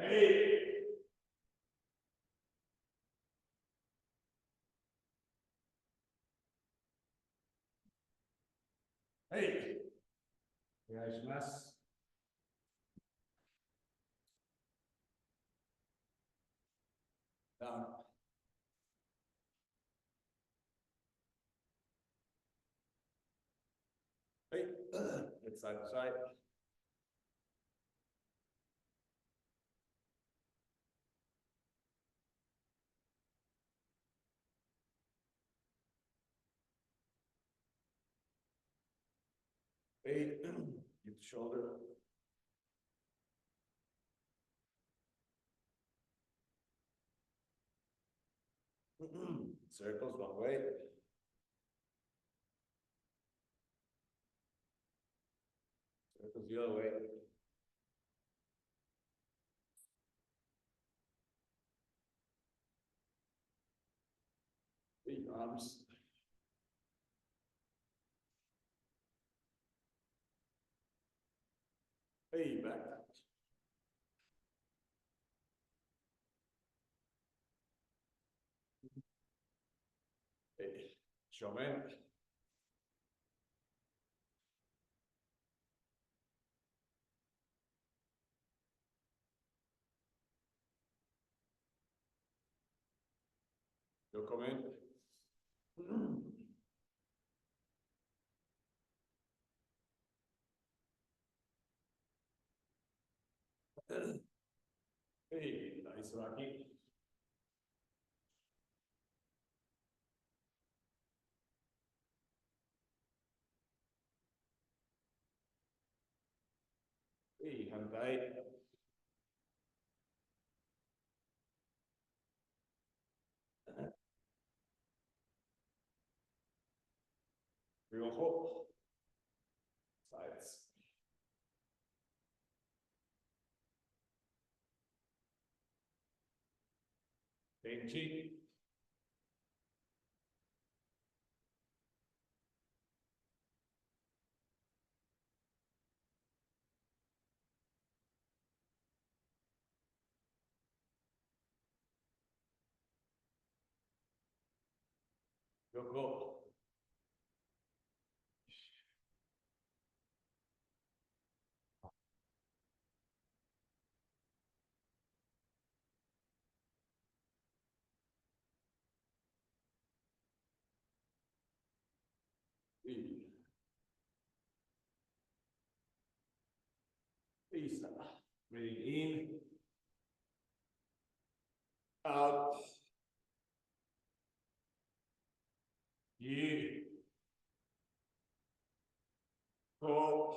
Hey. Hey. お願いします。Down. Hey. It's side to side. Hey. Get the shoulder. Circles one way. Circles the other way. Hey, arms. Hey, back. Hey, showman. You'll come in. Hey, nice Rocky. Hey, hang tight. Real hook. Sides. Benji. Yoko. Hey. Peace. Breathing in. Out. You. Go.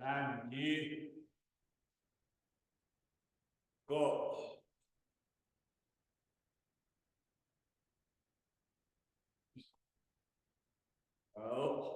And you. Go. Out.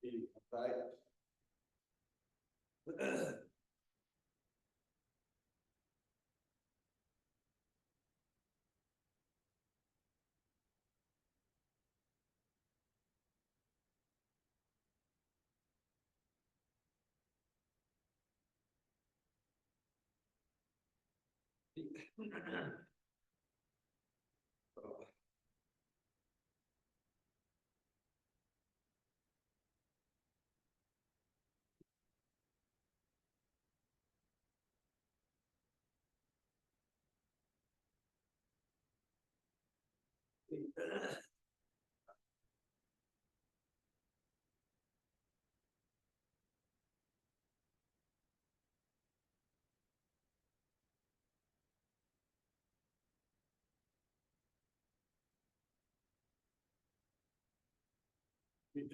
Hey, tight. Up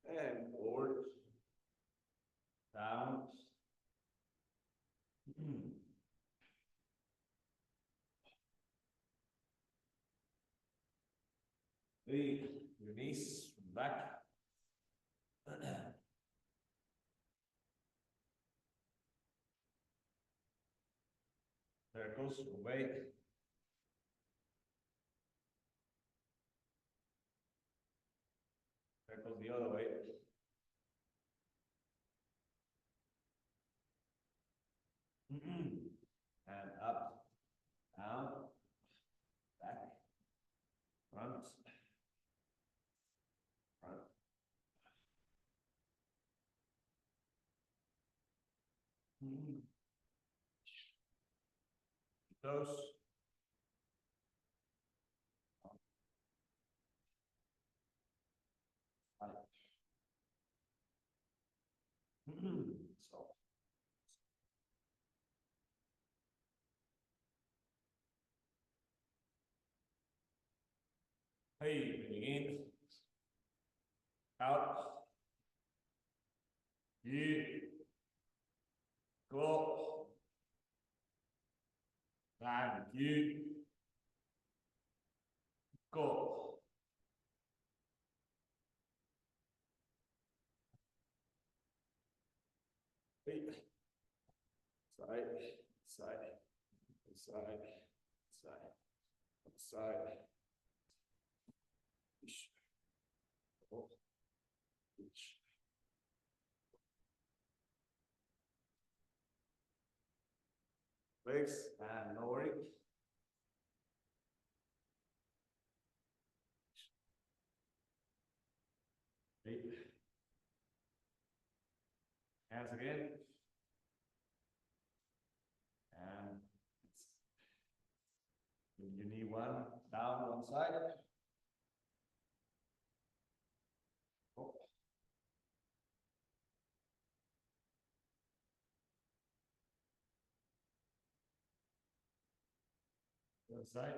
and forward, down. Your knees from back. Circles away. Circles the other way. And up, down, back, front, front. Toes. So. Hey, bring in, out, in, go, and in, go. Hey, side, side, side, side, side. Oh. Legs and lowering. Hands again. And you need one down one side. Oh. One side.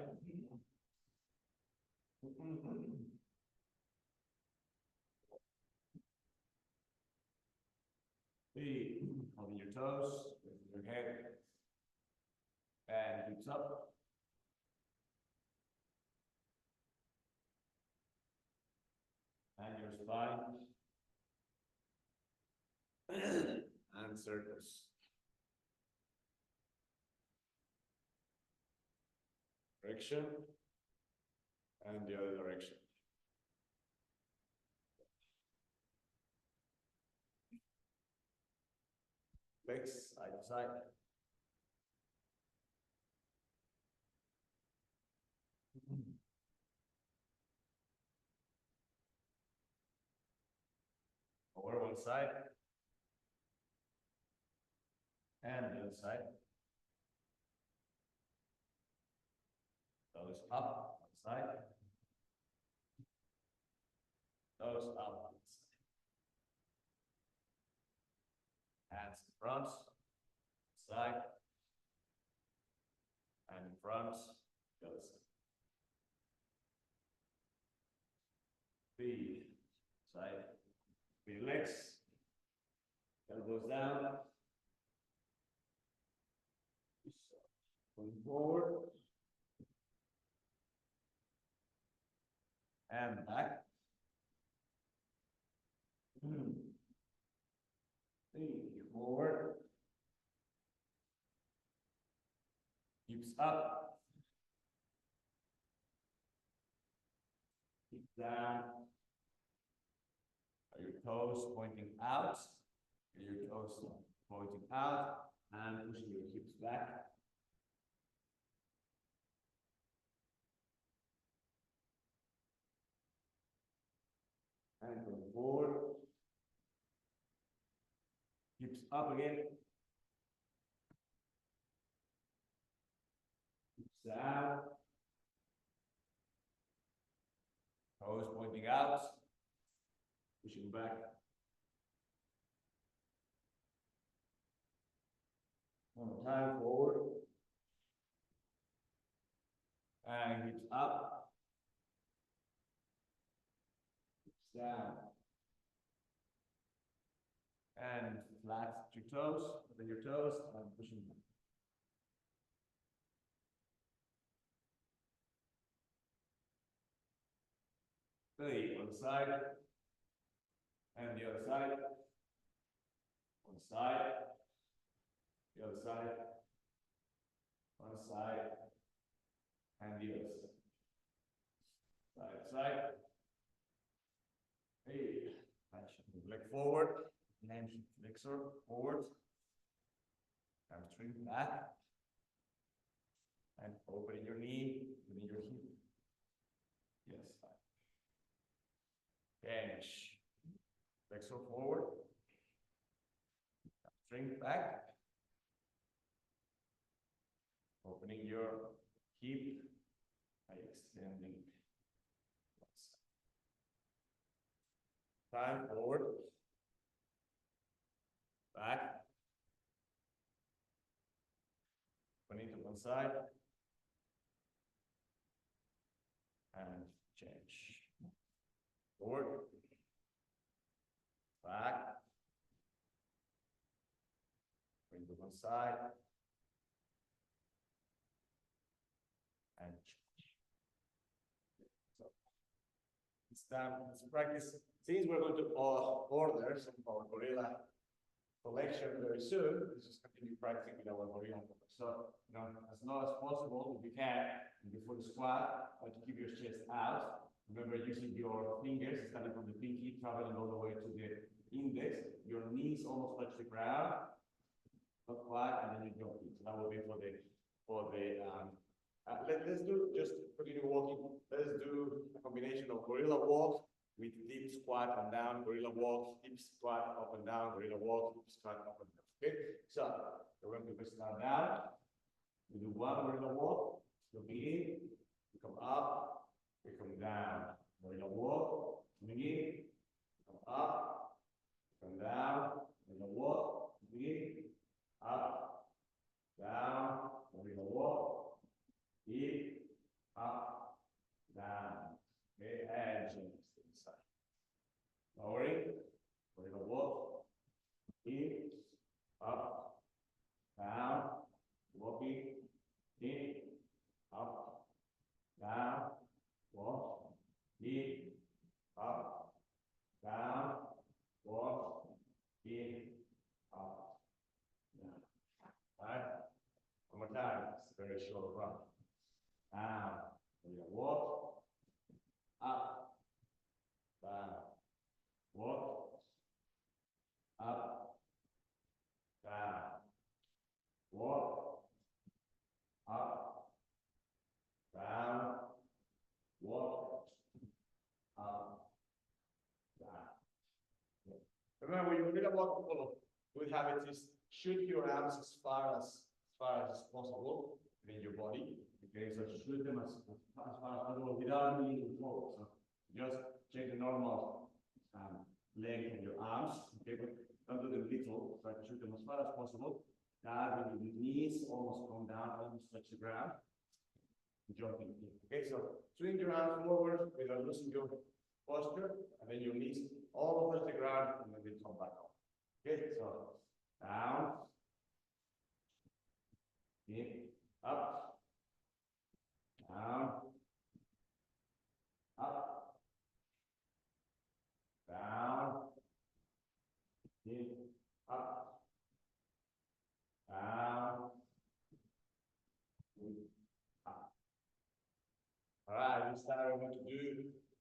Holding your toes, your head, and hips up. And your spine. And circles. Direction. And the other direction. Legs side to side. Over one side. And the other side. Toes up one side. Toes up one side. Hands in front. Side. And in front. The other side. Feet. Side. Feet legs. Elbows down. Going forward. And back. Forward. Hips up. Hips down. Your toes pointing out. Your toes pointing out. And pushing your hips back. And going forward. Hips up again. Hips down. Toes pointing out, pushing back. One more time, forward. And hips up. Hips down. And flat your toes, open your toes, and pushing back. Three, one side, and the other side. One side, the other side, one side, and the other side. Side. Hey, leg forward, flexor forward, hamstring back, and opening your knee, opening your hip. Yes. Bench. Flexor forward. Hamstring back. Opening your hip by extending. Time forward. Back. Opening to one side. And change. Forward. Back. Bring to one side. And change. So it's time, let's practice. Since we're going to order some of our gorilla collection very soon, let's just continue practicing with our gorilla. So, as low as possible, if you can, before the squat, try to keep your chest out. Remember using your fingers, starting from the pinky, traveling all the way to the index. Your knees almost touch the ground, not quite, and then you jump in. So that will be let's do, just continue walking. Let's do a combination of gorilla walk with deep squat and down, gorilla walk, deep squat up and down, gorilla walk, deep squat up and down. Okay, so we're going to start down. We do one gorilla walk, looking in, we come up, we come down. Gorilla walk, coming in, come up, come down, gorilla walk, coming in, up, down, gorilla walk, in, up, down. Okay, and change to the side. Lowering, gorilla walk, in, up, down, walking, in, up, down, walk, in, up, down, walk, in, up, down. All right? One more time. It's a very short run. Down, walk, up, down, walk, up, down, walk, up, down, walk, up, down. Remember, when you really walk, good habit is shoot your arms as far as possible in your body. Okay, so shoot them as far as possible without needing to fall. So just check the normal length of your arms. Okay, but don't do them little. Try to shoot them as far as possible. That with your knees almost come down, almost touch the ground. Jumping in. Okay, so swing your arms forward without losing your posture, and then your knees all touch the ground, and then they come back up. Okay, so down, in, up, down, up, down, in, up, down, in, up. All right, this time we're going to do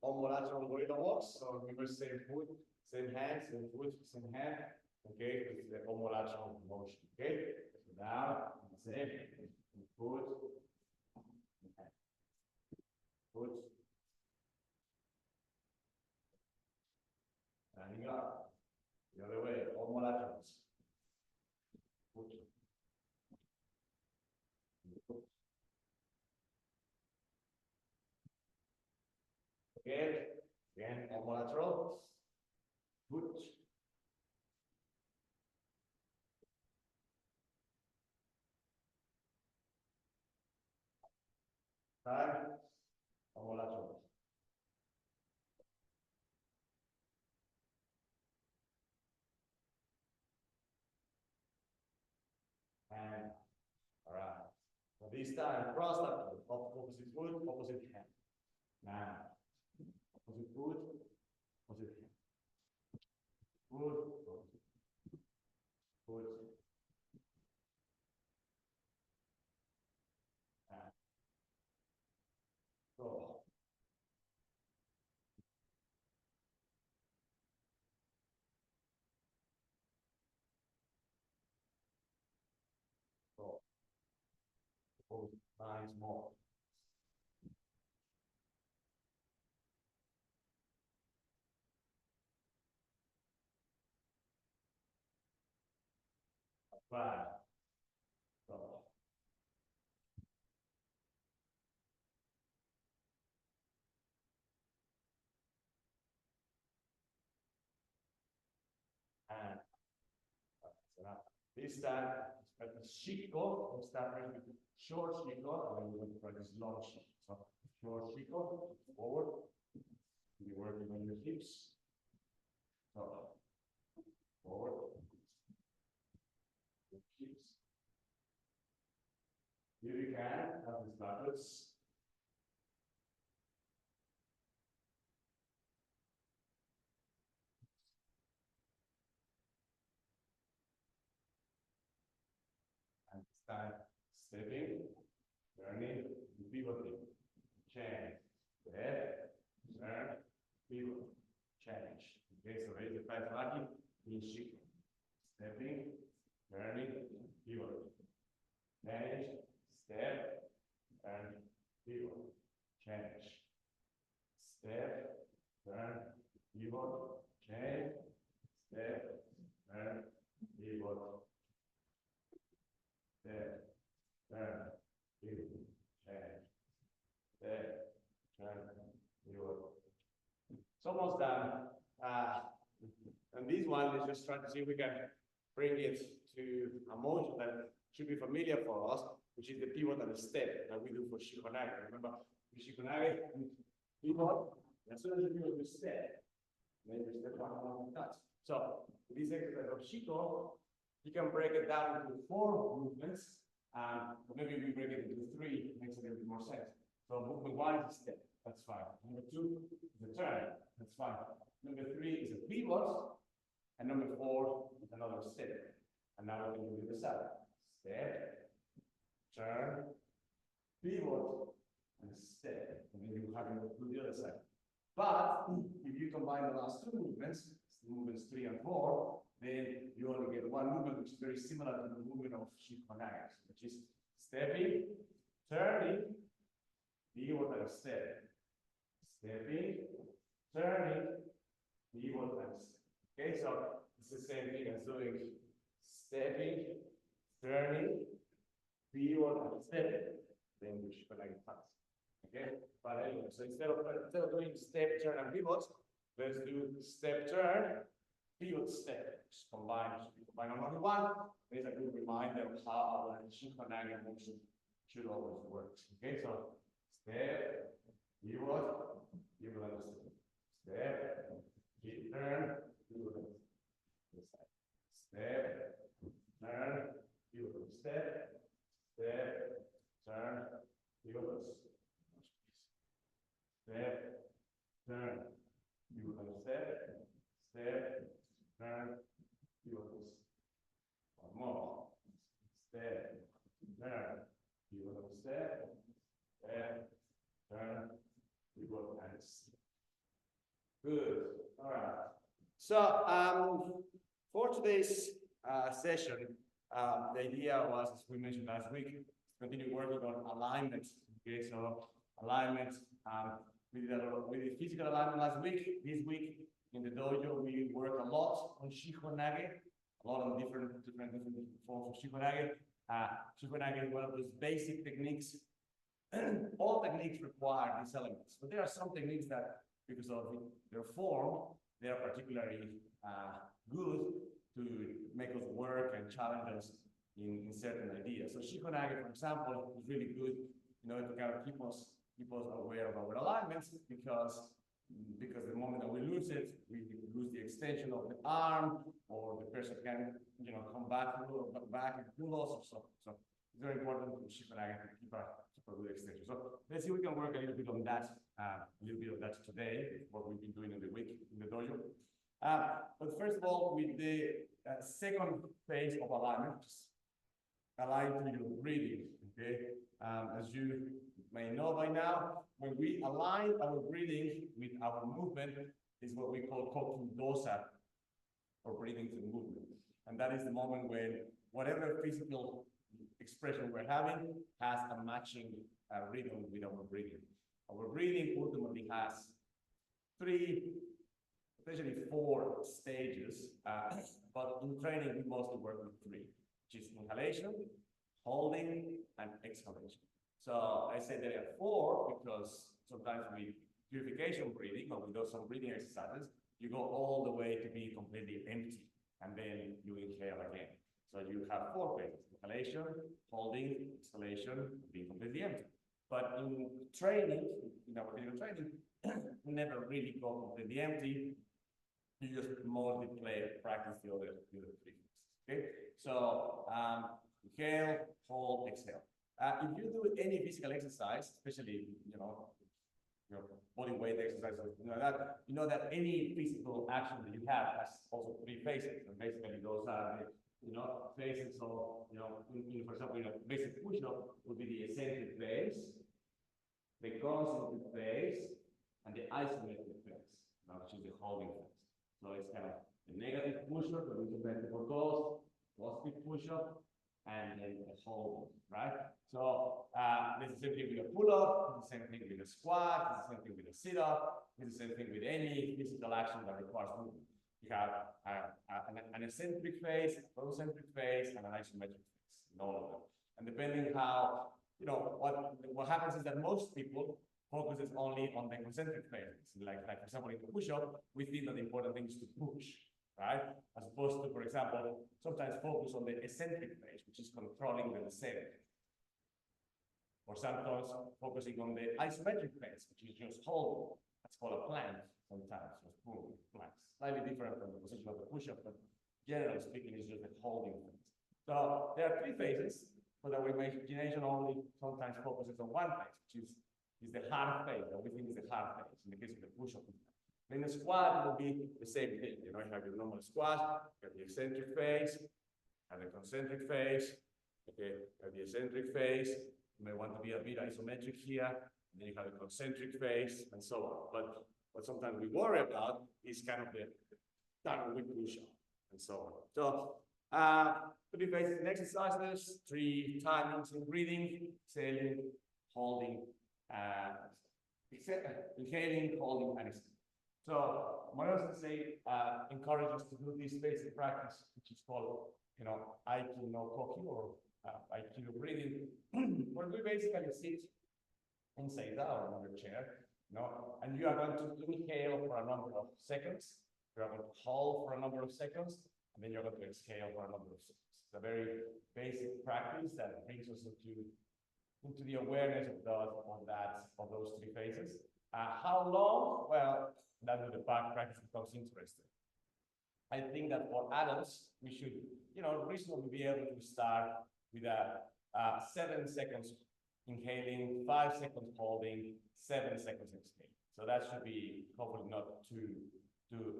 omolateral gorilla walks. So remember, same foot, same hand, same foot, same hand. Okay, it's the omolateral motion. Okay, so down, same foot, foot, standing up, the other way, omolaterals. Foot, foot. Again, lateral. Good. Side, lateral. And all right. So this time, cross up, opposite foot, opposite hand. Now, opposite foot, opposite hand. Foot, foot. And go. Go. Both lines more. Five. Go. And so now, this time, at the shiko, we start with short shiko, and then we practice long shiko. So, short shiko, forward. You're working on your hips. So, forward. Your hips. Here you can have this backwards. And start stepping, turning, pivoting, change, step, turn, pivot, change. Okay, so raise the five lucky in shiko. Stepping, turning, pivoting, change, step, turn, pivot, change, step, turn, pivot, change, step, turn, pivot. Step, turn, pivot, change. Step, turn, pivot. It's almost done. And this one is just trying to see if we can bring it to a motion that should be familiar for us, which is the pivot and the step that we do for Shikonage. Remember, with Shikonage, pivot, as soon as you pivot, you step. Then you step one touch. So, this exercise of Shiko, you can break it down into 4 movements. Maybe we break it into 3, makes a little bit more sense. So movement 1 is a step, that's fine. Number 2 is a turn, that's fine. Number 3 is a pivot, and number 4 is another step. And now we can do the other side. Step, turn, pivot, and step. And then you have to do the other side. But if you combine the last 2 movements, movements 3 and 4, then you only get 1 movement, which is very similar to the movement of Shikonage, which is stepping, turning, pivot and step. Stepping, turning, pivot and step. Okay, so it's the same thing as doing stepping, turning, pivot and step. Then we Shikonage fast. Okay, but anyway, so instead of doing step, turn, and pivot, let's do step, turn, pivot, step. Just combine on only one. There's a good reminder of how our Shikonage motion should always work. Okay, so step, pivot, pivot and step. Step, turn, pivot and step. Step, turn, pivot and step. Step, turn, pivot and step. Step, turn, pivot and step. Step, turn, pivot and step. One more. Step, turn, pivot and step. Step, turn, pivot and step. Good. All right. So for today's session, the idea was, as we mentioned last week, to continue working on alignment. Okay, so alignment. We did physical alignment last week. This week in the dojo, we work a lot on Shikonage, a lot of different forms of Shikonage. Shikonage is one of those basic techniques. All techniques require these elements, but there are some techniques that because of their form, they are particularly good to make us work and challenge us in certain ideas. So Shikonage, for example, is really good, to kind of keep us aware of our alignments, because the moment that we lose it, we lose the extension of the arm, or the person can, come back and pull us or so. So it's very important to Shikonage to keep a good extension. So let's see if we can work a little bit on that, today, what we've been doing in the week in the dojo. But first of all, with the second phase of alignment, just align to your breathing, okay? As you may know by now, when we align our breathing with our movement, is what we call koku dosa, or breathing through movement. And that is the moment when whatever physical expression we're having has a matching rhythm with our breathing. Our breathing ultimately has 3, essentially 4 stages, but in training we mostly work with 3, which is inhalation, holding, and exhalation. So I say there are 4 because sometimes with purification breathing, or with some breathing exercises, you go all the way to be completely empty, and then you inhale again. So you have 4 phases: inhalation, holding, exhalation, being completely empty. But in training, in our physical training, we never really go completely empty. You just practice the other 3 phases. Okay, so inhale, hold, exhale. If you do any physical exercise, especially your body weight exercises, that any physical action that you have has also 3 phases, and basically those are the phases of for example, basic push-up would be the eccentric phase, the concentric phase, and the isometric phase, which is the holding phase. So it's kind of the negative push-up, that we can bend for those, positive push-up, and then the hold, right? So this is the same thing with a pull-up, it's the same thing with a squat, it's the same thing with a sit-up, it's the same thing with any physical action that requires movement. You have an eccentric phase, a concentric phase, and an isometric phase in all of them. And depending how, what happens is that most people focuses only on the concentric phases. Like for example, in the push-up, we think that the important thing is to push, right? As opposed to, for example, sometimes focus on the eccentric phase, which is controlling the descent. Or sometimes focusing on the isometric phase, which is just holding. That's called a plank sometimes, just boom, planks. Slightly different from the position of the push-up, but generally speaking, it's just a holding phase. So there are 3 phases, but our imagination only sometimes focuses on one phase, which is the hard phase, that we think is the hard phase, in the case of the push-up. In the squat, it will be the same thing. You have your normal squat, you have the eccentric phase, and the concentric phase. Okay, you have the eccentric phase. You may want to be a bit isometric here, and then you have the concentric phase, and so on. But what sometimes we worry about is kind of the downward push-up, and so on. So 3 phases in exercises, 3 timings in breathing, exhaling, holding, inhaling, holding, and exhaling. So what else to say, encourage us to do this basic practice, which is called, Aikido no Koki, or Aikido breathing, where we basically sit inside or on your chair, and you are going to inhale for a number of seconds, you are going to hold for a number of seconds, and then you're going to exhale for a number of seconds. It's a very basic practice that brings us into the awareness of those 3 phases. How long? Well, that's where the practice becomes interesting. I think that for adults, we should, reasonably be able to start with 7 seconds inhaling, 5 seconds holding, 7 seconds exhaling. So that should be hopefully not too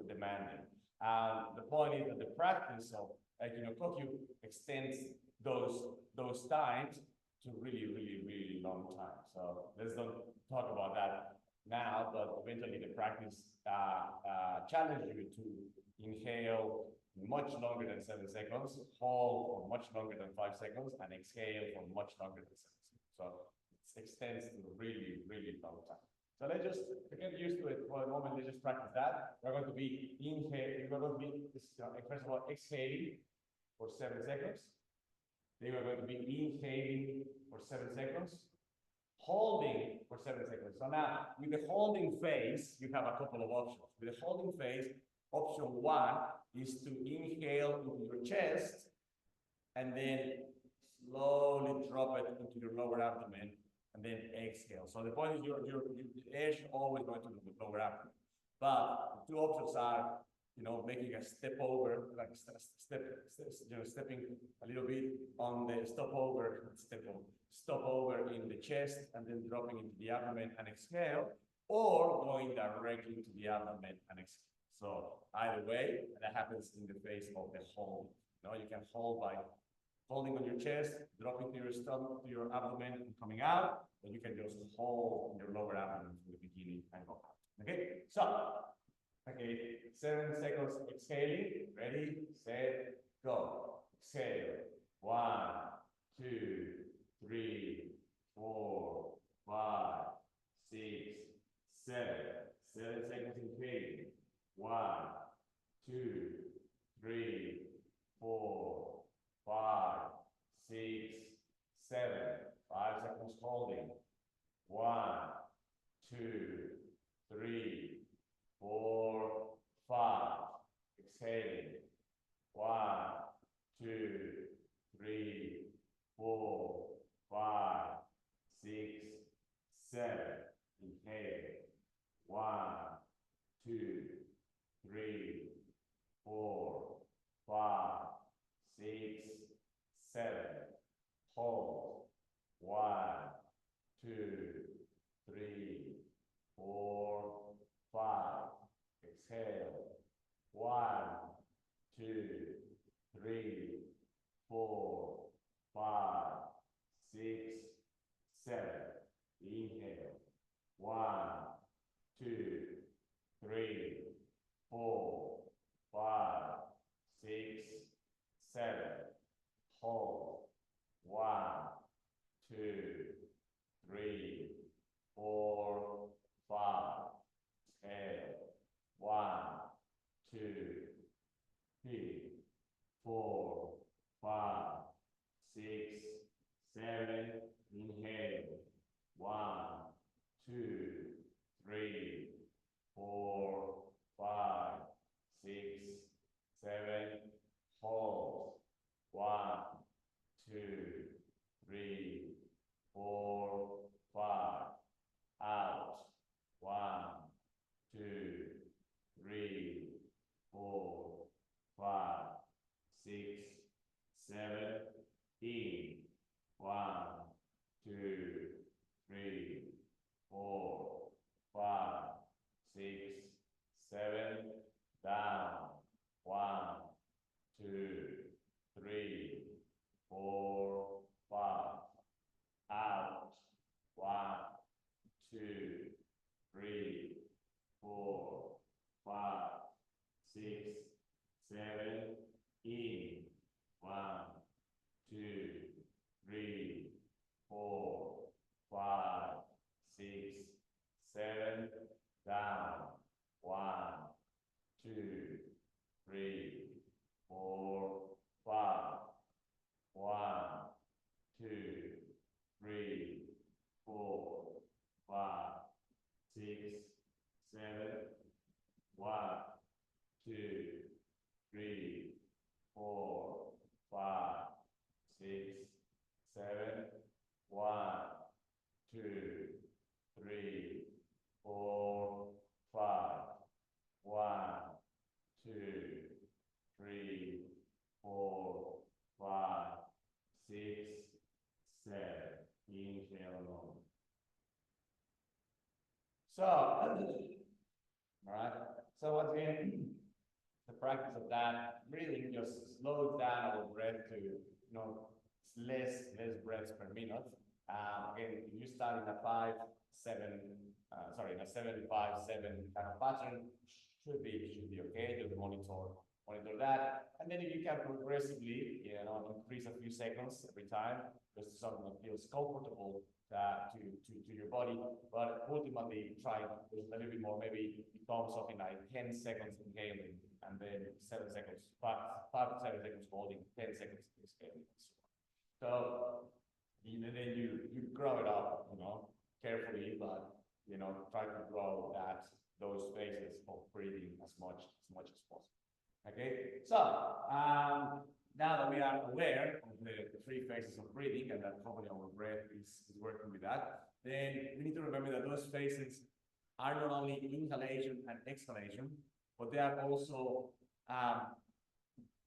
demanding. The point is that the practice of Aikido extends those times to really, really, really long time. So let's not talk about that now, but eventually the practice challenges you to inhale much longer than 7 seconds, hold for much longer than 5 seconds, and exhale for much longer than 7 seconds. So it extends to a really, really long time. So let's just get used to it for a moment. Let's just practice that. We're going to be inhaling, we're going to be, first of all, exhaling for 7 seconds. Then we're going to be inhaling for 7 seconds, holding for 7 seconds. So now, with the holding phase, you have a couple of options. With the holding phase, option 1 is to inhale into your chest and then slowly drop it into your lower abdomen and then exhale. So the point is your edge always going to the lower abdomen. But the two options are, making a step over, like stepping a little bit on the stop over in the chest and then dropping into the abdomen and exhale, or going directly to the abdomen and exhale. So either way, that happens in the phase of the hold. You can hold by holding on your chest, dropping to your stomach, to your abdomen, and coming out, or you can just hold in your lower abdomen from the beginning and go out. Okay, so, 7 seconds exhaling. Ready, set, go. Exhale. 1, 2, 3, 4, 5, 6, 7. 7 seconds inhaling. 1, 2, 3, 4, 5, 6, 7. 5 seconds holding. 1, 2, 3, 4, 5. Exhaling. 1, 2, 3, 4, 5, 6, 7. Inhale. 1, 2, 3, 4, 5, 6, 7. Hold. 1, 2, 3, 4, 5. Exhale. 1, 2, 3, 4, 5, 6, 7. Inhale. 1, 2, 3, 4, 5, 6, 7. Hold. 1, 2, 3, 4, 5. Exhale. 1, 2, 3, 4, 5, 6, 7. Inhale. 1, 2, 3, 4, 5, 6, 7. Hold. 1, 2, 3, 4, 5. Out. 1, 2, 3, 4, 5, 6, 7. In. 1, 2, 3, 4, 5, 6, 7. Down. 1, 2, 3, 4, 5. Out. 1, 2, 3, 4, 5, 6, 7. In. 1, 2, 3, 4, 5, 6, 7. Down. 1, 2, 3, 4, 5. 1, 2, 3, 4, 5, 6, 7. 1, 2, 3, 4, 5, 6, 7. 1, 2, 3, 4, 5. 1, 2, 3, 4, 5, 6, 7. Inhale alone. So, all right. So once again, the practice of that really just slows down our breath to, less breaths per minute. Again, if you start in a 5, 7, in a 7, 5, 7 kind of pattern, should be okay. Just monitor that, and then if you can progressively, increase a few seconds every time, just something that feels comfortable to your body, but ultimately try a little bit more, maybe become something like 10 seconds inhaling, and then 7 seconds, 5 to 7 seconds holding, 10 seconds exhaling. So, then you grow it up, carefully, but try to grow those phases of breathing as much as possible. Okay, so now that we are aware of the three phases of breathing and that hopefully our breath is working with that, then we need to remember that those phases are not only inhalation and exhalation, but they are also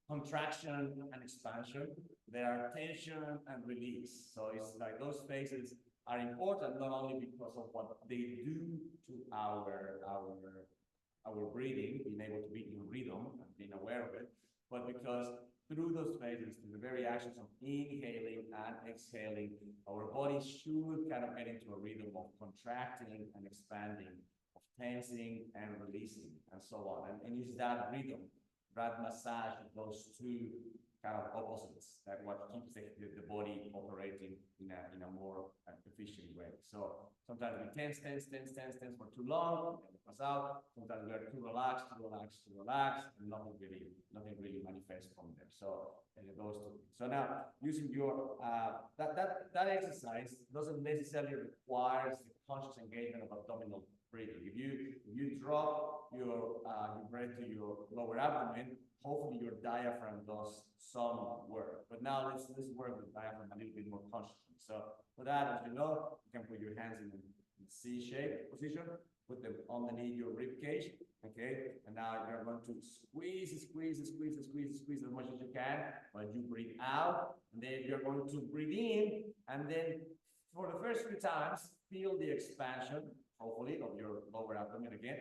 contraction and expansion. They are tension and release. So it's like those phases are important not only because of what they do to our breathing, being able to be in rhythm and being aware of it, but because through those phases, through the very actions of inhaling and exhaling, our body should kind of get into a rhythm of contracting and expanding, of tensing and releasing, and so on. And it's that rhythm, that massage of those two kind of opposites that what keeps the body operating in a more efficient way. So sometimes we tense for too long, and it pass out. Sometimes we are too relaxed, and nothing really manifests from there. So those two. So now using your that exercise doesn't necessarily require the conscious engagement of abdominal breathing. If you drop your breath to your lower abdomen, hopefully your diaphragm does some work. But now let's work with diaphragm a little bit more consciously. So for that, as you know, you can put your hands in C-shaped position, put them underneath your rib cage, okay? And now you're going to squeeze as much as you can when you breathe out. And then you're going to breathe in, and then for the first few times, feel the expansion, hopefully, of your lower abdomen again.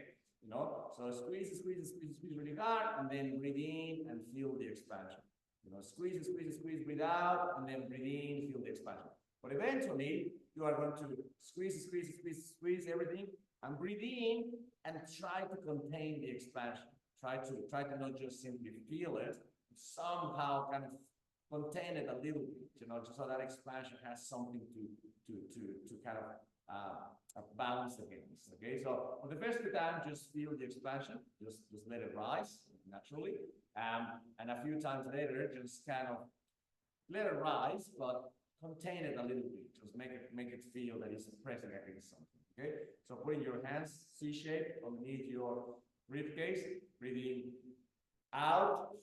So squeeze really hard, and then breathe in and feel the expansion. Squeeze, breathe out, and then breathe in, feel the expansion. But eventually, you are going to squeeze everything, and breathe in, and try to contain the expansion. Try to not just simply feel it, somehow kind of contain it a little bit, just so that expansion has something to kind of bounce against. Okay, so for the first time, just feel the expansion, just let it rise naturally, and a few times later, just kind of let it rise, but contain it a little bit. Just make it feel that it's pressing against something. Okay, so putting your hands C-shaped underneath your rib cage, breathing out.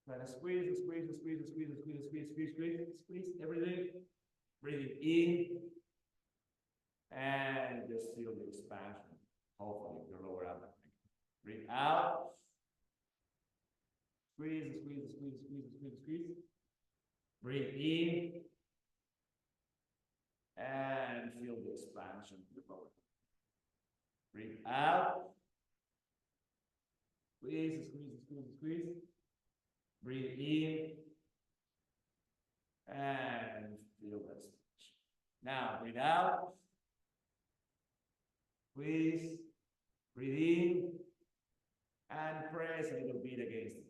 Then squeeze everything. Breathing in, and just feel the expansion, hopefully, of your lower abdomen. Breathe out. Squeeze. Breathe in, and feel the expansion of the lower. Breathe out. Squeeze. Breathe in, and feel that expansion. Now, breathe out. Squeeze. Breathe in, and press a little bit against it.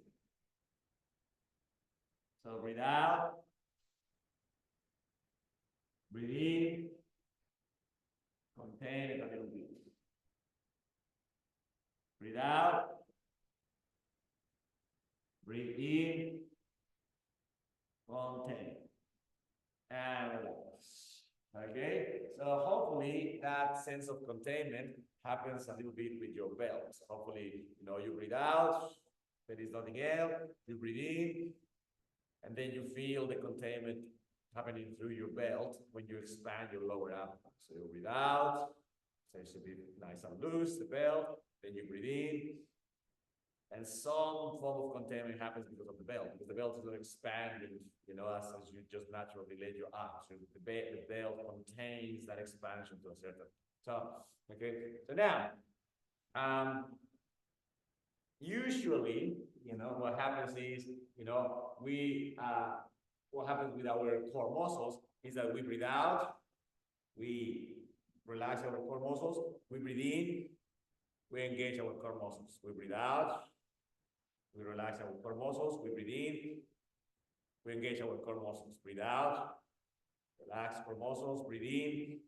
So breathe out. Breathe in. Contain it a little bit. Breathe out. Breathe in. Contain. And relax. Okay? So hopefully that sense of containment happens a little bit with your belt. Hopefully, you breathe out, there is nothing else, you breathe in, and then you feel the containment happening through your belt when you expand your lower abdomen. So you breathe out, so it should be nice and loose, the belt, then you breathe in, and some form of containment happens because of the belt, because the belt is not expanding, as you just naturally let your arms. So the belt contains that expansion to a certain time. Okay, so now, usually, what happens is, what happens with our core muscles is that we breathe out, we relax our core muscles, we breathe in, we engage our core muscles. We breathe out, we relax our core muscles, we breathe in, we engage our core muscles. Breathe out, relax core muscles, breathe in,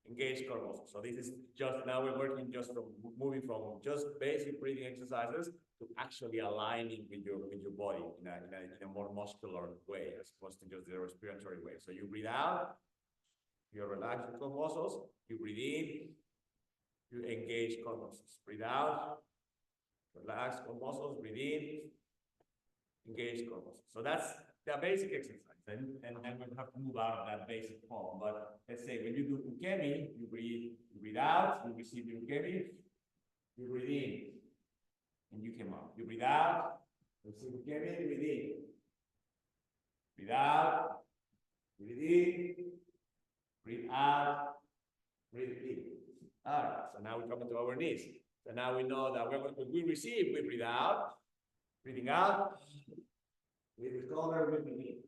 engage core muscles. So this is just, now we're working just from moving from just basic breathing exercises to actually aligning with your body in a more muscular way, as opposed to just the respiratory way. So you breathe out, You relax your core muscles, you breathe in, you engage core muscles. Breathe out, relax core muscles, breathe in, engage core muscles. So that's the basic exercise. And we have to move out of that basic form. But let's say when you do ukemi, you breathe out, you receive your ukemi, you breathe in, and you come up. You breathe out, receive ukemi, breathe in. Breathe out, breathe in, breathe out, breathe in. All right, so now we come into our knees. So now we know that when we receive, we breathe out, breathing out, we recover, we breathe in.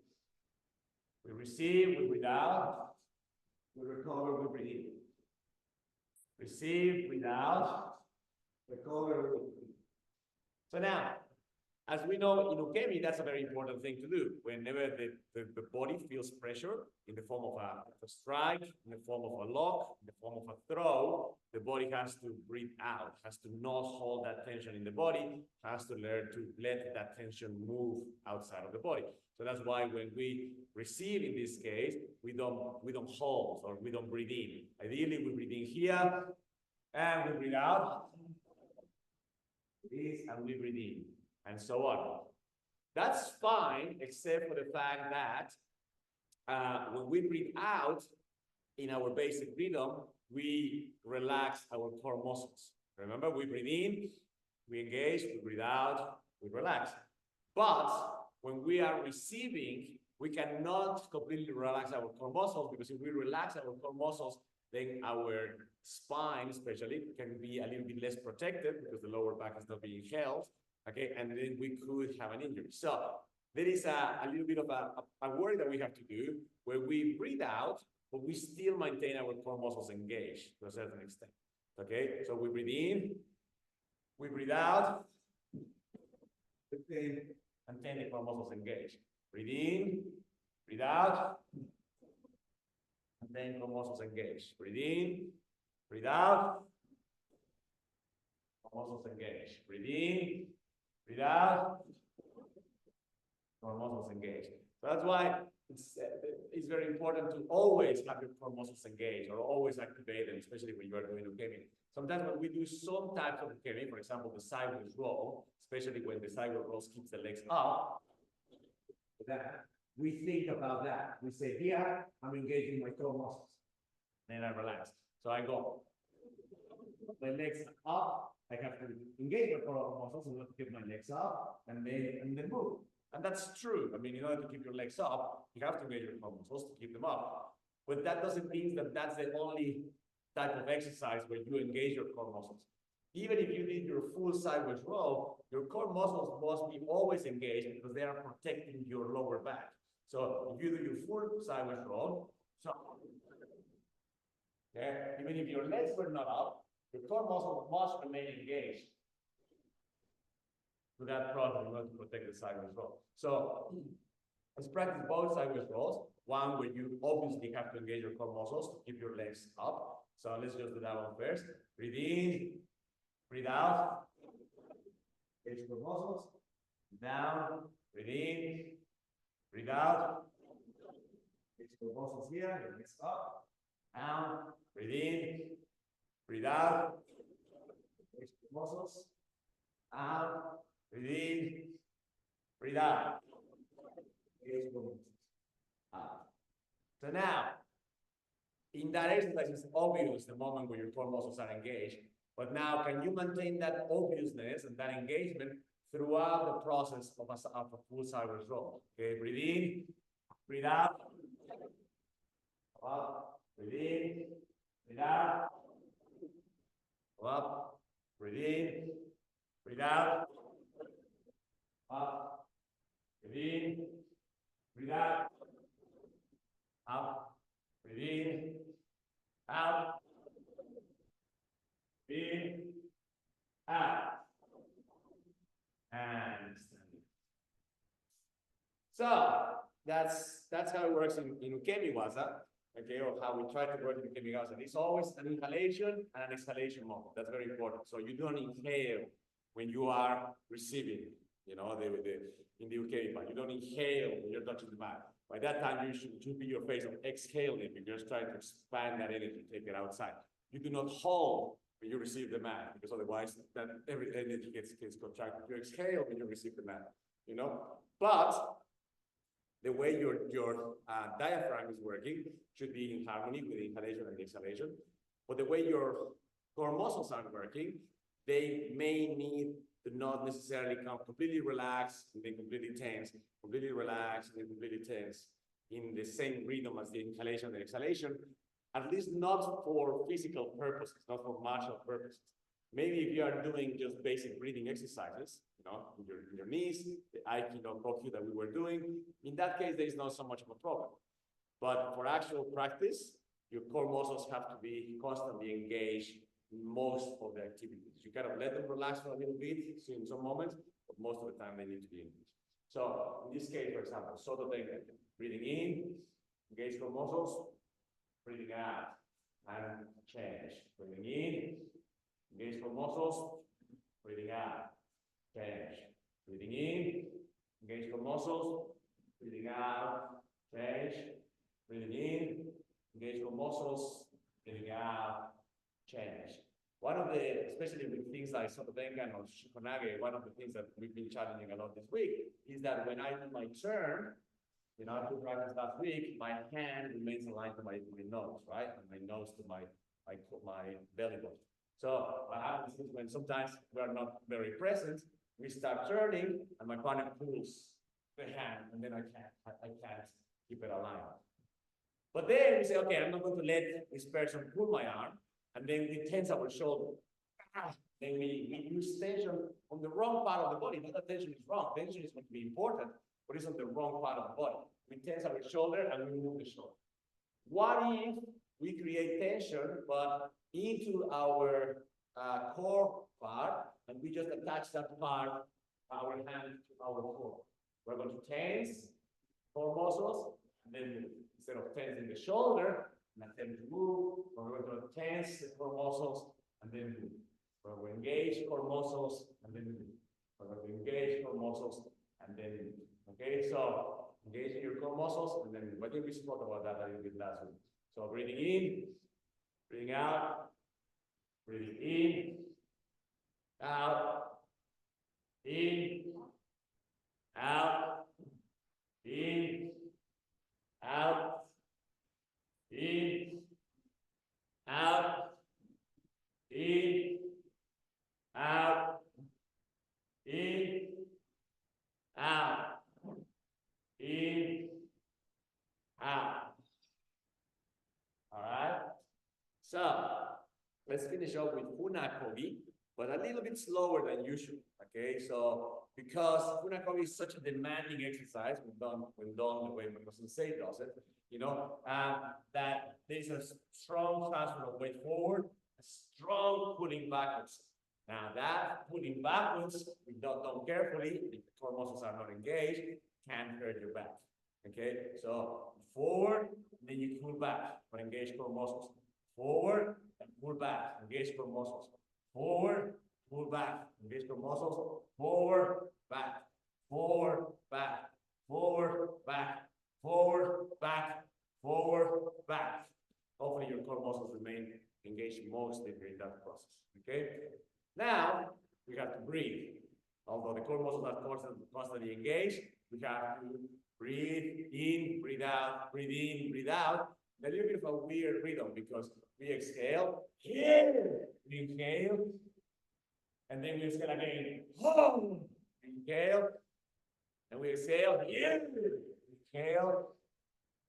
We receive, we breathe out, we recover, we breathe in. Receive, breathe out, recover, we breathe in. So now, as we know in ukemi, that's a very important thing to do. Whenever the body feels pressure in the form of a strike, in the form of a lock, in the form of a throw, the body has to breathe out, has to not hold that tension in the body, has to learn to let that tension move outside of the body. So that's why when we receive in this case, we don't hold or we don't breathe in. Ideally, we breathe in here and we breathe out. This and we breathe in. And so on. That's fine, except for the fact that when we breathe out in our basic rhythm, we relax our core muscles. Remember, we breathe in, we engage, we breathe out, we relax. But when we are receiving, we cannot completely relax our core muscles, because if we relax our core muscles, then our spine especially can be a little bit less protected because the lower back is not being held. Okay, and then we could have an injury. So there is a little bit of a work that we have to do where we breathe out, but we still maintain our core muscles engaged to a certain extent. Okay, so we breathe in, we breathe out, maintain the core muscles engaged. Breathe in, breathe out, maintain core muscles engaged. Breathe in, breathe out, core muscles engaged. Breathe in, breathe out, core muscles engaged. So that's why it's very important to always have your core muscles engaged or always activate them, especially when you are doing ukemi. Sometimes when we do some types of ukemi, for example, the sideways roll, especially when the sideways roll keeps the legs up, that we think about that. We say, here, I'm engaging my core muscles. Then I relax. So I go, my legs up, I have to engage my core muscles in order to keep my legs up and then move. And that's true. I mean, in order to keep your legs up, you have to engage your core muscles to keep them up. But that doesn't mean that that's the only type of exercise where you engage your core muscles. Even if you did your full sideways roll, your core muscles must be always engaged because they are protecting your lower back. So if you do your full sideways roll, so okay, even if your legs were not up, your core muscles must remain engaged to that process in order to protect the sideways roll. So let's practice both sideways rolls. One where you obviously have to engage your core muscles to keep your legs up. So let's just do that one first. Breathe in, breathe out. Engage your muscles. Down, breathe in, breathe out. Engage your muscles here, your legs up. Down, breathe in, breathe out. Engage your muscles. Out, breathe in, breathe out. Engage your muscles. Out. So now, in that exercise, it's obvious the moment when your core muscles are engaged. But now, can you maintain that obviousness and that engagement throughout the process of a full sideways roll? Okay, breathe in, breathe out. Up, breathe in, breathe out. Up, breathe in, breathe out. Up, breathe in, breathe out. Up, breathe in, out. In, out, and standing. So that's how it works in ukemi waza, okay, or how we try to work in ukemi waza. It's always an inhalation and an exhalation moment. That's very important. So you don't inhale when you are receiving, you know, in the ukemi part. You don't inhale when you're touching the mat. By that time, you should be your phase of exhaling because you're trying to expand that energy, take it outside. You do not hold when you receive the mat, because otherwise that every energy gets contracted. You exhale when you receive the mat, you know. But the way your diaphragm is working should be in harmony with the inhalation and the exhalation. But the way your core muscles are working, they may need to not necessarily come completely relaxed and then completely tense, completely relaxed and then completely tense in the same rhythm as the inhalation and the exhalation, at least not for physical purposes, not for martial purposes. Maybe if you are doing just basic breathing exercises, you know, in your knees, the Aikido that we were doing, in that case, there is not so much of a problem. But for actual practice, your core muscles have to be constantly engaged in most of the activities. You kind of let them relax for a little bit in some moments, but most of the time they need to be engaged. So in this case, for example, Soto Tengen, breathing in, engage core muscles, breathing out, and change. Breathing in, engage core muscles, breathing out, change. Breathing in, engage core muscles, breathing out, change. Breathing in, engage core muscles, breathing out, change. One of the, especially with things like Soto Tengen or Shikonage, one of the things that we've been challenging a lot this week is that when I do my turn, you know, I took practice last week, my hand remains aligned to my nose, right? And my nose to my belly button. So what happens is when sometimes we are not very present, we start turning and my partner pulls the hand and then I can't keep it aligned. But then we say, okay, I'm not going to let this person pull my arm, and then we tense our shoulder. Then we use tension on the wrong part of the body. Not that tension is wrong. Tension is going to be important, but it's on the wrong part of the body. We tense our shoulder and we move the shoulder. What if we create tension, but into our core part, and we just attach that part, our hand to our core? We're going to tense core muscles, and then move. Instead of tensing the shoulder, and then to move, we're going to tense the core muscles, and then move. We're going to engage core muscles, and then move. We're going to engage core muscles, and then move. Okay, so engaging your core muscles, and then move. I think we spoke about that a little bit last week. So breathing in, breathing out, breathing in, out, in, out, in, out, in, out, in, out, in, out, in, out. All right. So let's finish up with Funakogi, but a little bit slower than usual. Okay, so because Funakogi is such a demanding exercise when done the way Mako Sensei does it, you know, that there's a strong transfer of weight forward, a strong pulling backwards. Now that pulling backwards, if done carefully, if the core muscles are not engaged, can hurt your back. Okay, so forward, then you pull back, but engage core muscles. Forward and pull back, engage core muscles. Forward, pull back, engage core muscles. Forward, back, forward, back, forward, back, forward, back, forward, back. Hopefully your core muscles remain engaged mostly during that process. Okay. Now we have to breathe. Although the core muscles are constantly engaged, we have to breathe in, breathe out, breathe in, breathe out. A little bit of a weird rhythm because we exhale, here, we inhale, and then we exhale again, inhale, and we exhale, here, inhale,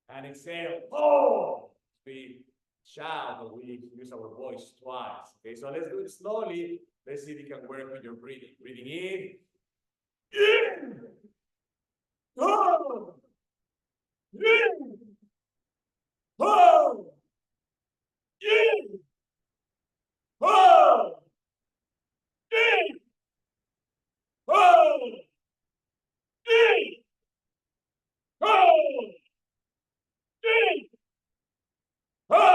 and exhale, we shout, or we use our voice twice. Okay, so let's do it slowly. Let's see if you can work with your breathing. Breathing in, oh, in, oh, in, oh, in, oh, in, oh, in, oh,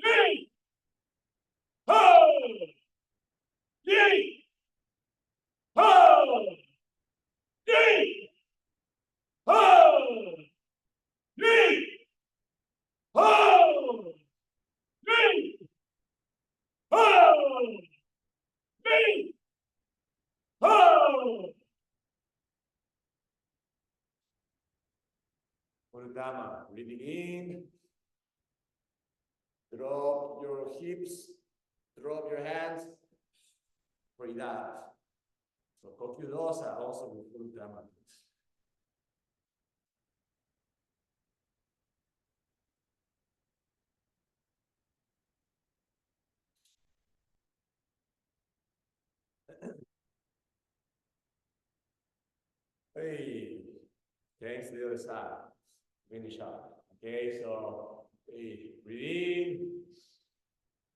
in, oh, in, oh, in, oh, Dhamma. Breathing in. Drop your hips. Drop your hands. Breathe out. So Kokyu Dosa also with full Dhamma. Hey, okay, to the other side. Finish up. Okay, so hey, breathe in,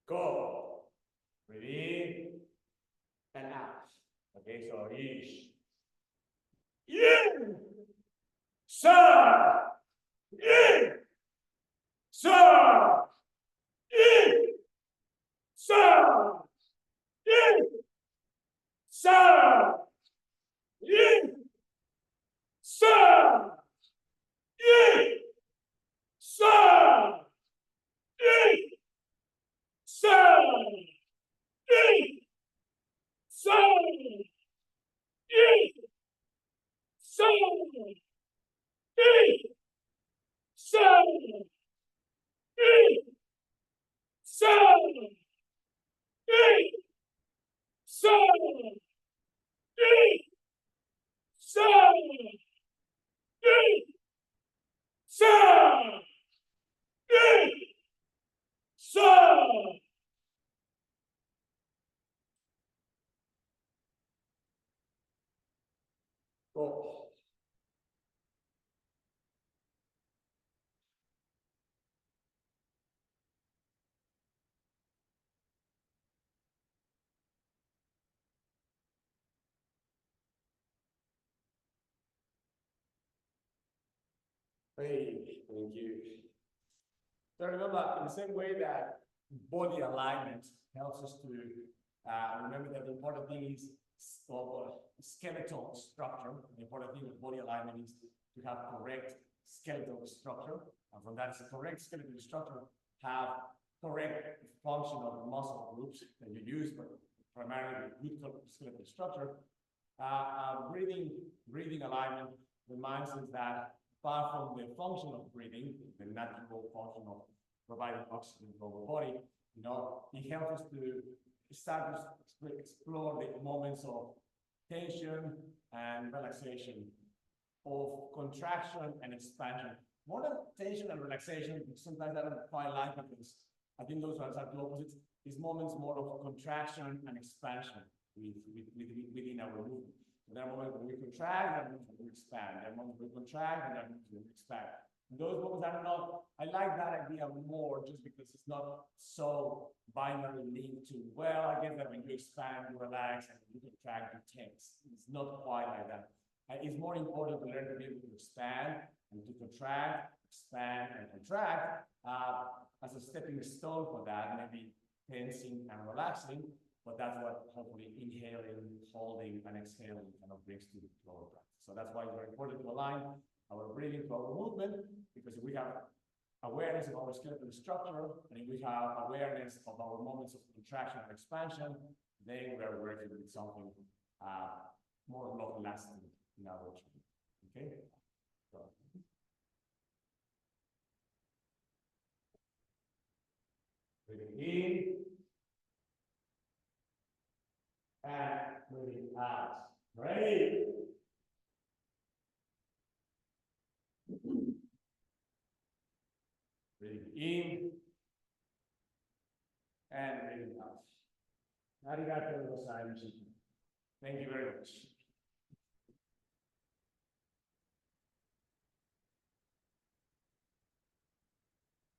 go, breathe in and out. Okay, so ish, in, sa, in, sa, in, sa, in, sa, in, sa. Yay! Son! Yay! Son! Yay! Son! Yay! Son! Yay! Son! Yay! Son! Yay! Son! Yay! Son! Yay! Son! Yay! Son! Oh. Hey, thank you. So remember, in the same way that body alignment helps us to remember that the important thing is skeletal structure. The important thing with body alignment is to have correct skeletal structure. And from that correct skeletal structure, have correct function of the muscle groups that you use, but primarily good skeletal structure. Breathing alignment reminds us that apart from the function of breathing, the natural function of providing oxygen to our body, it helps us to start to explore the moments of tension and relaxation, of contraction and expansion. More than tension and relaxation, sometimes I don't quite like it because I think those are exactly opposites. These moments more of contraction and expansion within our movement. So there are moments when we contract, there are moments when we expand. There are moments when we contract, and there are moments when we expand. And those moments I like that idea more just because it's not so binary linked to, well, I guess that when you expand, you relax, and when you contract, you tense. It's not quite like that. It's more important to learn to be able to expand and to contract, expand, and contract as a stepping stone for that, maybe tensing and relaxing. But that's what hopefully inhaling, holding, and exhaling kind of brings to our practice. So that's why it's very important to align our breathing to our movement, because if we have awareness of our skeletal structure, and if we have awareness of our moments of contraction and expansion, then we are working with something more long-lasting in our training. Okay? So. Breathing in. And breathing out. Great. Breathing in and breathing out. Arigatou gozaimasu. Thank you very much.